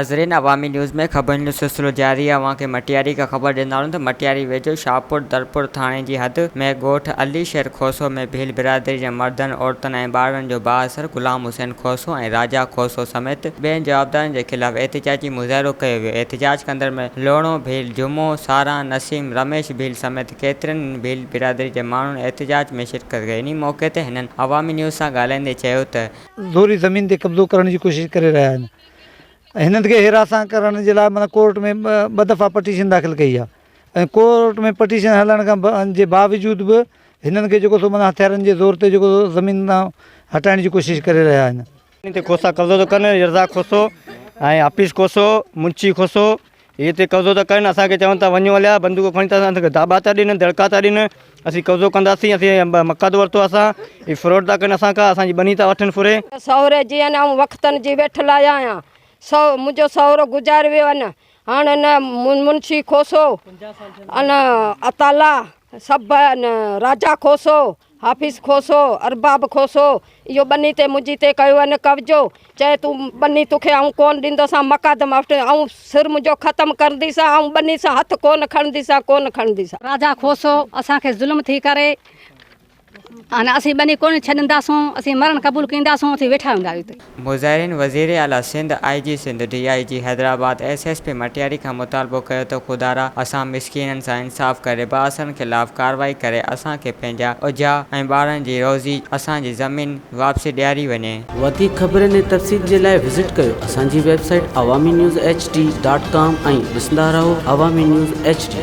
नाजरीन, अवामी न्यूज़ में ख़बरनि जो सिलसिलो जारी है। वहाँ के मटियारी का ख़बर ॾींदा आहियूं त मटियारी वेझो शाहपुर दरपुर थाणे जी हद में ॻोठ अली शेर खोसो में भील बिरादरी जे मर्दनि औरतुनि ऐं ॿारनि जो बाअसर गुलाम हुसैन खोसो ऐं राजा खोसो समेत ॿियनि जवाबदारनि जे ख़िलाफ़ एहतिजाजी मुज़ाहिरो कयो वियो। एहतिजाज कंदड़ में लोणो भील, जुमो, सारा, नसीम, रमेश भील समेत केतिरनि भील बिरादरी जे माण्हुनि एहतिजाज में शिरकत कई। इन मौक़े ते हिननि अवामी न्यूज़ सां ॻाल्हाईंदे चयो त ज़ोरी ज़मीन ते कब्ज़ो करण जी कोशिशि करे रहिया आहिनि। हिननि खे हिरासत करण जे लाइ माना कोर्ट में ॿ दफ़ा पटिशन दाख़िल कई आहे ऐं कोर्ट में पटिशन हलण खां जे बावजूद बि हिननि खे जेको सो माना हथियारनि जे ज़ोर ते जेको ज़मीन तां हटाइण जी कोशिशि करे रहिया आहिनि। हिते खोसा कब्ज़ो थो कनि, रज़ा खोसो ऐं हाफ़िज़ खोसो, मुंशी खोसो इहे हिते कब्ज़ो था कनि। असांखे चवनि था वञो हलिया, बंदूक खणी था असांखे दाबा था ॾियनि, दड़का था ॾियनि, असीं कब्ज़ो कंदासीं, असीं मक़द वरितो असां, हीअ फ्रॉड था कनि असांखां, असांजी बनी था वठनि फुरे। सहुरे जी आहिनि ऐं वक़्तनि जी वेठल आया आहियां। मुंहिंजो सहुरो गुज़ारे वियो आहे न, हाणे न मुंशी खोसो अन अताला सभु राजा खोसो, हाफ़िज़ खोसो, अरबाब खोसो इहो बनी ते मुंहिंजी ते कयो आहे न कब्ज़ो। चए तूं बनी तोखे आऊं कोन ॾींदोसां, मक़दम ऐं सिर मुंहिंजो ख़तमु कंदीसां ऐं बनी सां हथु कोन खणंदीसां। राजा खोसो असांखे ज़ुल्म थी करे हाणे असीं बनी कोन छॾींदासूं, असीं मरण क़बूल कंदासूं, असीं वेठा हूंदा आहियूं। मुज़ाहिरीन वज़ीर आला Sindh, IG Sindh, DIG Hyderabad, SSP Matiari खां मुतालबो कयो त खुदारा असां मिसकीननि सां इंसाफ़ करे बाअसरनि ख़िलाफ़ कार्रवाई करे असांखे पंहिंजा उजा ऐं ॿारनि जी रोज़ी असांजी ज़मीन वापसी ॾियारी वञे। वधीक ख़बरनि ऐं तफ़सील जे लाइ विज़िट कयो असांजी वेबसाइट awamiNewsHD.com ऐं ॾिसंदा रहो अवामी न्यूज़ HD।